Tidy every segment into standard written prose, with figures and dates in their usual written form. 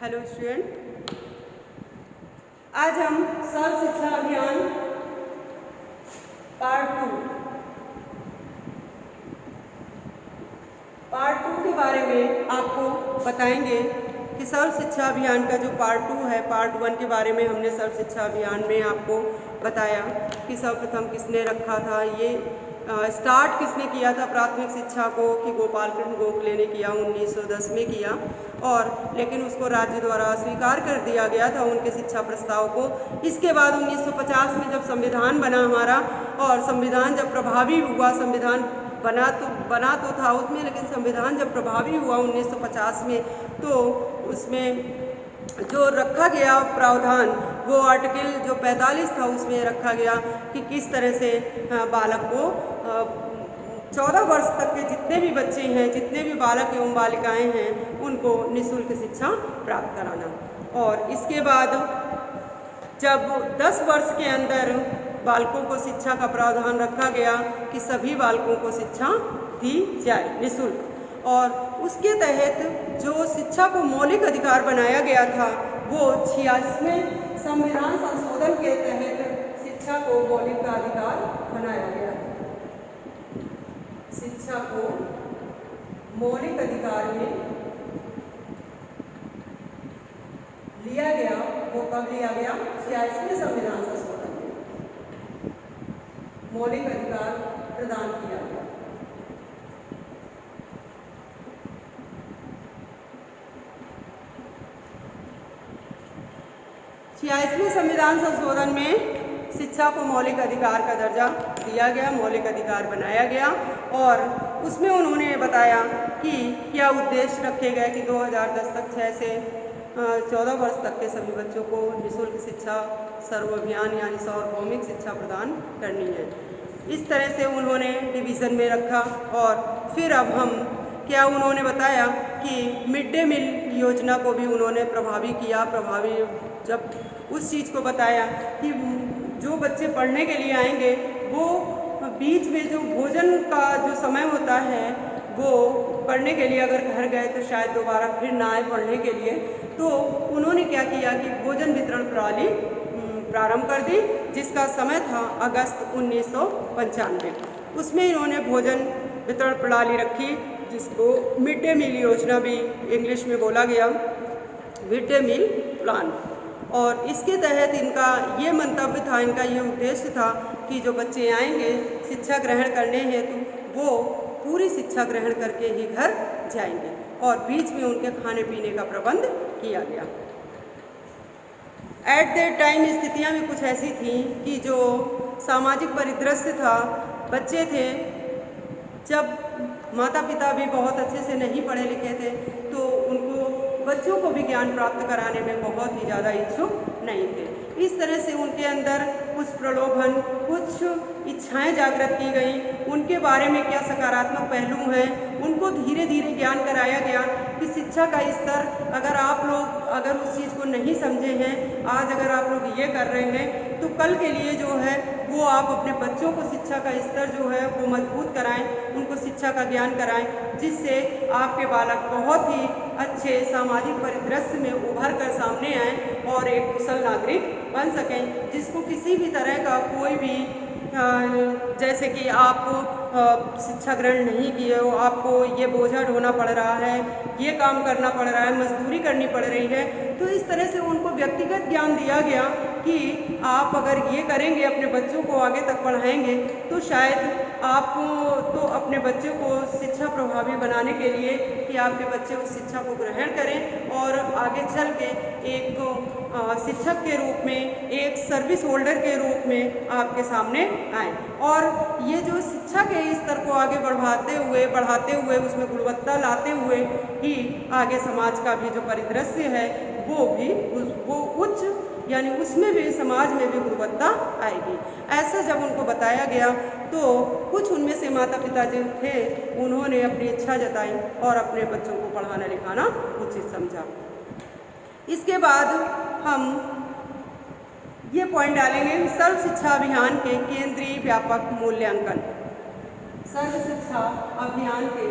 Hello student, आज हम सर्व शिक्षा अभियान पार्ट टू के बारे में आपको बताएंगे कि सर्व शिक्षा अभियान का जो पार्ट 2 है, पार्ट 1 के बारे में हमने सर्व शिक्षा अभियान में आपको बताया कि सर्वप्रथम किसने रखा था, ये स्टार्ट किसने किया था प्राथमिक शिक्षा को, कि गोपाल कृष्ण गोखले ने किया, 1910 में किया, और लेकिन उसको राज्य द्वारा स्वीकार कर दिया गया था उनके शिक्षा प्रस्ताव को। इसके बाद 1950 में जब संविधान बना हमारा, और संविधान जब प्रभावी हुआ, संविधान बना तो था उसमें, लेकिन संविधान जब प्रभावी हुआ 1950 में, तो उसमें जो रखा गया प्रावधान, वो आर्टिकल जो 45 था उसमें रखा गया कि किस तरह से बालक को 14 वर्ष तक के जितने भी बच्चे हैं, जितने भी बालक एवं बालिकाएं हैं, उनको निःशुल्क शिक्षा प्राप्त कराना। और इसके बाद जब 10 वर्ष के अंदर बालकों को शिक्षा का प्रावधान रखा गया कि सभी बालकों को शिक्षा दी जाए निःशुल्क, और उसके तहत जो शिक्षा को मौलिक अधिकार बनाया गया था, वो 86वें संविधान संशोधन के तहत शिक्षा को मौलिक अधिकार बनाया गया। शिक्षा को मौलिक अधिकार में लिया गया, वो कब लिया गया? 86वें संविधान संशोधन में मौलिक अधिकार प्रदान किया गया। छियासवें संविधान संशोधन में शिक्षा को मौलिक अधिकार का दर्जा दिया गया, मौलिक अधिकार बनाया गया, और उसमें उन्होंने बताया कि क्या उद्देश्य रखे गए कि 2010 तक 6 से 14 वर्ष तक के सभी बच्चों को निःशुल्क शिक्षा सर्व अभियान यानी सार्वभौमिक शिक्षा प्रदान करनी है। इस तरह से उन्होंने डिवीज़न में रखा। और फिर अब हम क्या उन्होंने बताया कि मिड डे मील योजना को भी उन्होंने प्रभावी किया। प्रभावी जब उस चीज़ को बताया कि जो बच्चे पढ़ने के लिए आएंगे, वो बीच में जो भोजन का जो समय होता है, वो पढ़ने के लिए अगर घर गए तो शायद दोबारा फिर ना आए पढ़ने के लिए, तो उन्होंने क्या किया कि भोजन वितरण प्रणाली प्रारंभ कर दी, जिसका समय था अगस्त 1995। उसमें इन्होंने भोजन वितरण प्रणाली रखी, जिसको मिड डे मील योजना भी इंग्लिश में बोला गया, मिड डे मील प्लान। और इसके तहत इनका ये मंतव्य था, इनका ये उद्देश्य था कि जो बच्चे आएंगे शिक्षा ग्रहण करने हेतु, वो पूरी शिक्षा ग्रहण करके ही घर जाएंगे, और बीच में उनके खाने पीने का प्रबंध किया गया। एट दैट टाइम स्थितियाँ भी कुछ ऐसी थीं कि जो सामाजिक परिदृश्य था, बच्चे थे, जब माता पिता भी बहुत अच्छे से नहीं पढ़े लिखे थे, तो उनको बच्चों को भी ज्ञान प्राप्त कराने में बहुत ही ज़्यादा इच्छुक नहीं थे। इस तरह से उनके अंदर कुछ प्रलोभन, कुछ इच्छाएं जागृत की गई, उनके बारे में क्या सकारात्मक पहलू हैं, उनको धीरे धीरे ज्ञान कराया गया कि शिक्षा का स्तर अगर उस चीज़ को नहीं समझे हैं, आज अगर आप लोग ये कर रहे हैं, तो कल के लिए जो है वो आप अपने बच्चों को शिक्षा का स्तर जो है वो मजबूत कराएं, उनको शिक्षा का ज्ञान कराएं, जिससे आपके बालक बहुत ही अच्छे सामाजिक परिदृश्य में उभर कर सामने आएँ और एक कुशल नागरिक बन सकें, जिसको किसी भी तरह का कोई भी जैसे कि आप शिक्षा ग्रहण नहीं किए हो, आपको ये बोझा ढोना पड़ रहा है, ये काम करना पड़ रहा है, मजदूरी करनी पड़ रही है, तो इस तरह से उनको व्यक्तिगत ज्ञान दिया गया कि आप अगर ये करेंगे, अपने बच्चों को आगे तक पढ़ाएंगे, तो शायद आप तो अपने बच्चों को शिक्षा प्रभावी बनाने के लिए कि आपके बच्चे उस शिक्षा को ग्रहण करें और आगे चल के एक शिक्षक के रूप में, एक सर्विस होल्डर के रूप में आपके सामने आए। और ये जो शिक्षा के स्तर को आगे बढ़ाते हुए उसमें गुणवत्ता लाते हुए ही आगे समाज का भी जो परिदृश्य है वो उच्च यानी उसमें भी, समाज में भी गुणवत्ता आएगी। ऐसा जब उनको बताया गया, तो कुछ उनमें से माता पिता जो थे, उन्होंने अपनी इच्छा जताई और अपने बच्चों को पढ़ाना लिखाना उचित समझा। इसके बाद हम ये पॉइंट डालेंगे सर्व शिक्षा अभियान के केंद्रीय व्यापक मूल्यांकन। सर्व शिक्षा अभियान के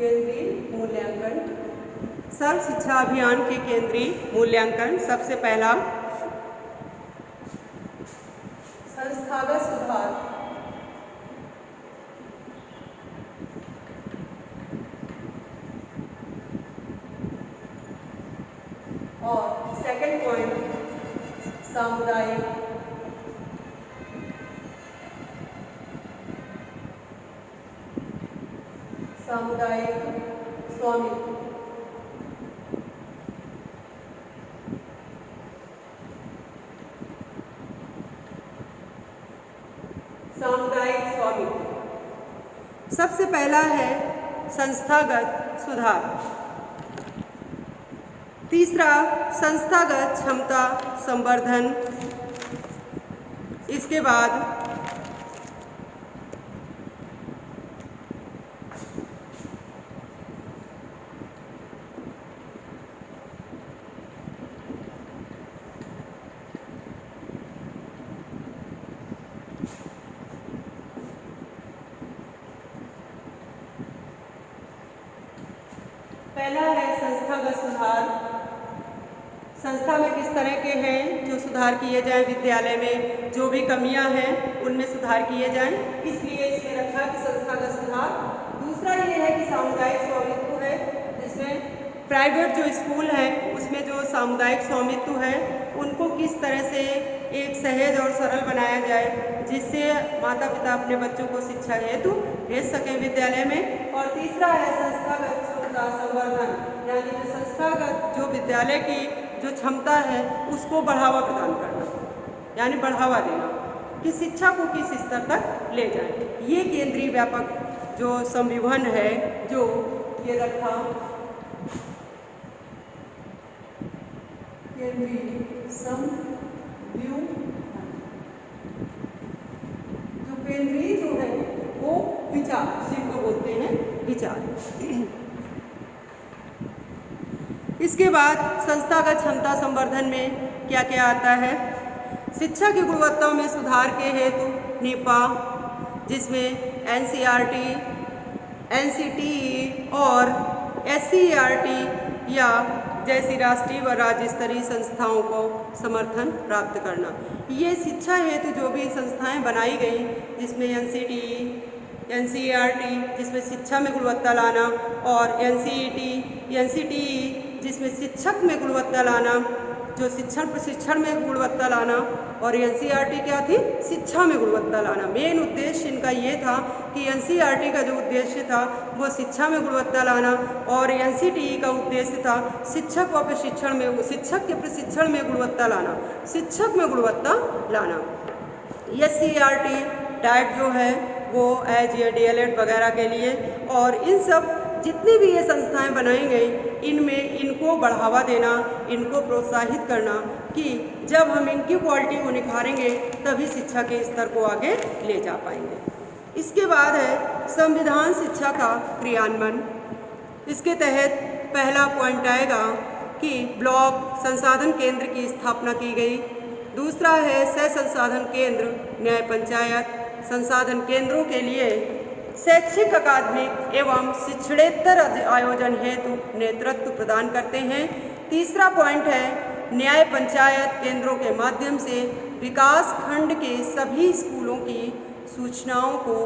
केंद्रीय मूल्यांकन। सर्व शिक्षा अभियान के केंद्रीय मूल्यांकन सबसे पहला संस्थागत सुधार। और सेकंड पॉइंट सामुदायिक स्वामित्व। सामुदायिक स्वामित्व सबसे पहला है संस्थागत सुधार। तीसरा संस्थागत क्षमता संवर्धन। इसके बाद पहला है संस्थागत सुधार। संस्था में किस तरह के हैं जो सुधार किए जाएं, विद्यालय में जो भी कमियां हैं उनमें सुधार किए जाएं, इसलिए इसमें रखा कि संस्थागत सुधार। दूसरा ये है कि सामुदायिक स्वामित्व है, जिसमें प्राइवेट जो स्कूल हैं उसमें जो सामुदायिक स्वामित्व है उनको किस तरह से एक सहज और सरल बनाया जाए जिससे माता पिता अपने बच्चों को शिक्षा हेतु भेज सकें विद्यालय में। और तीसरा है संस्थागत क्षमता संवर्धन, यानी जो संस्थागत जो विद्यालय की जो क्षमता है उसको बढ़ावा प्रदान करना, यानी बढ़ावा देना कि शिक्षा को किस स्तर तक ले जाए। ये केंद्रीय व्यापक जो संविवरण है जो ये रखा, केंद्रीय संविवरण, जो केंद्रीय जो है वो विचार, जिनको बोलते हैं विचार। इसके बाद संस्थागत क्षमता संवर्धन में क्या क्या आता है? शिक्षा की गुणवत्ता में सुधार के हेतु नीपा, जिसमें एनसीईआरटी, एनसीटीई और एससीईआरटी या जैसी राष्ट्रीय व राज्य स्तरीय संस्थाओं को समर्थन प्राप्त करना। ये शिक्षा हेतु जो भी संस्थाएं बनाई गई जिसमें एनसीटीई, एनसीईआरटी जिसमें शिक्षा में गुणवत्ता लाना, और एनसीटीई जिसमें शिक्षक में गुणवत्ता लाना, जो शिक्षण प्रशिक्षण में गुणवत्ता लाना, और एनसीईआरटी क्या थी? शिक्षा में गुणवत्ता लाना। मेन उद्देश्य इनका ये था कि एनसीईआरटी का जो उद्देश्य था वो शिक्षा में गुणवत्ता लाना, और एनसीटीई का उद्देश्य था शिक्षक व प्रशिक्षण में, शिक्षक के प्रशिक्षण में गुणवत्ता लाना, शिक्षक में गुणवत्ता लाना। एससीईआरटी डाइट जो है वो एज ए डीएलएड वगैरह के लिए, और इन सब जितनी भी ये संस्थाएं बनाई गई इनमें इनको बढ़ावा देना, इनको प्रोत्साहित करना कि जब हम इनकी क्वालिटी को निखारेंगे तभी शिक्षा के स्तर को आगे ले जा पाएंगे। इसके बाद है संविधान शिक्षा का क्रियान्वयन। इसके तहत पहला पॉइंट आएगा कि ब्लॉक संसाधन केंद्र की स्थापना की गई। दूसरा है सह संसाधन केंद्र न्याय पंचायत संसाधन केंद्रों के लिए शैक्षिक अकादमिक एवं शिक्षणेतर आयोजन हेतु नेतृत्व प्रदान करते हैं। तीसरा पॉइंट है न्याय पंचायत केंद्रों के माध्यम से विकास खंड के सभी स्कूलों की सूचनाओं को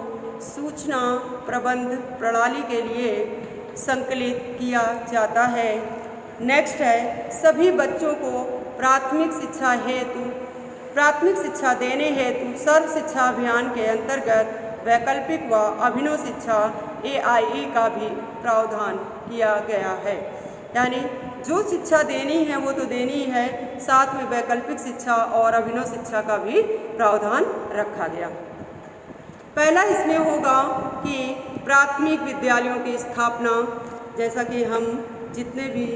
सूचना प्रबंध प्रणाली के लिए संकलित किया जाता है। नेक्स्ट है सभी बच्चों को प्राथमिक शिक्षा देने हेतु सर्व शिक्षा अभियान के अंतर्गत वैकल्पिक व अभिनव शिक्षा AIE का भी प्रावधान किया गया है। यानी जो शिक्षा देनी है वो तो देनी है, साथ में वैकल्पिक शिक्षा और अभिनव शिक्षा का भी प्रावधान रखा गया। पहला इसमें होगा कि प्राथमिक विद्यालयों की स्थापना, जैसा कि हम जितने भी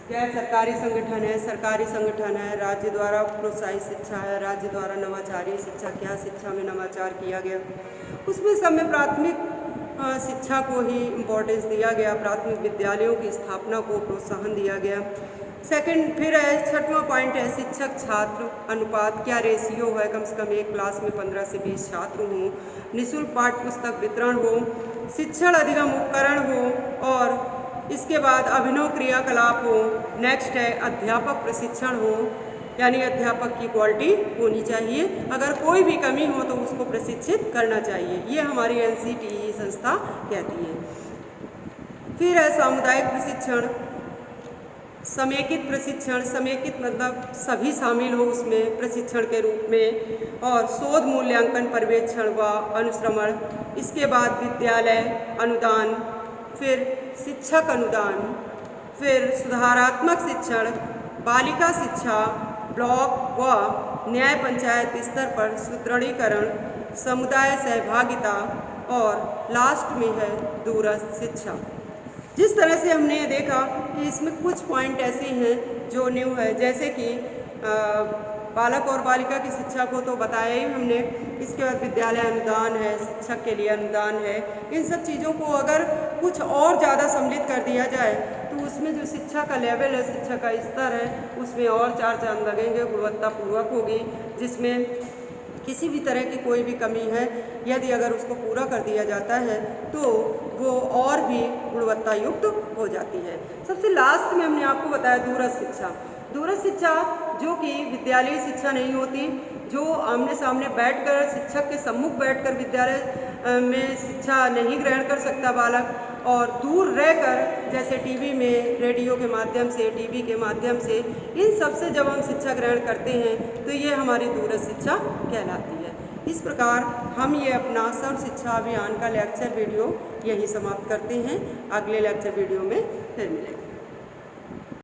गैर सरकारी संगठन है, सरकारी संगठन है, राज्य द्वारा प्रोत्साहित शिक्षा है, राज्य द्वारा नवाचारी शिक्षा, क्या शिक्षा में नवाचार किया गया, उसमें सब में प्राथमिक शिक्षा को ही इम्पोर्टेंस दिया गया, प्राथमिक विद्यालयों की स्थापना को प्रोत्साहन दिया गया। सेकंड फिर है 6वां पॉइंट है शिक्षक छात्र अनुपात, क्या रेशियो है, कम से कम एक क्लास में 15 से 20 छात्र हों, निःशुल्क पाठ्य पुस्तक वितरण हो, शिक्षण अधिगम उपकरण हो और इसके बाद अभिनव क्रियाकलाप हो। नेक्स्ट है अध्यापक प्रशिक्षण हो, यानी अध्यापक की क्वालिटी होनी चाहिए, अगर कोई भी कमी हो तो उसको प्रशिक्षित करना चाहिए, ये हमारी NCTE संस्था कहती है। फिर है सामुदायिक प्रशिक्षण, समेकित प्रशिक्षण, समेकित मतलब सभी शामिल हो उसमें प्रशिक्षण के रूप में, और शोध मूल्यांकन पर्यवेक्षण व अनुश्रवण। इसके बाद विद्यालय अनुदान, फिर शिक्षक अनुदान, फिर सुधारात्मक शिक्षण, बालिका शिक्षा, ब्लॉक व न्याय पंचायत स्तर पर सुदृढ़ीकरण, समुदाय सहभागिता और लास्ट में है दूरस्थ शिक्षा। जिस तरह से हमने देखा कि इसमें कुछ पॉइंट ऐसे हैं जो न्यू है, जैसे कि बालक और बालिका की शिक्षा को तो बताया ही हमने, इसके बाद विद्यालय अनुदान है, शिक्षक के लिए अनुदान है। इन सब चीज़ों को अगर कुछ और ज़्यादा सम्मिलित कर दिया जाए तो उसमें जो शिक्षा का लेवल है, शिक्षा का स्तर है, उसमें और 4 चांद लगेंगे, गुणवत्तापूर्वक होगी, जिसमें किसी भी तरह की कोई भी कमी है यदि अगर उसको पूरा कर दिया जाता है तो वो और भी गुणवत्ता युक्त हो जाती है। सबसे लास्ट में हमने आपको बताया दूरस्थ शिक्षा। दूरस्थ शिक्षा जो कि विद्यालयी शिक्षा नहीं होती, जो आमने सामने बैठकर शिक्षक के सम्मुख बैठकर विद्यालय में शिक्षा नहीं ग्रहण कर सकता बालक, और दूर रहकर जैसे टीवी में, रेडियो के माध्यम से, टीवी के माध्यम से, इन सब से जब हम शिक्षा ग्रहण करते हैं तो ये हमारी दूरस्थ शिक्षा कहलाती है। इस प्रकार हम ये अपना सर्व शिक्षा अभियान का लेक्चर वीडियो यहीं समाप्त करते हैं। अगले लेक्चर वीडियो में फिर मिलेंगे।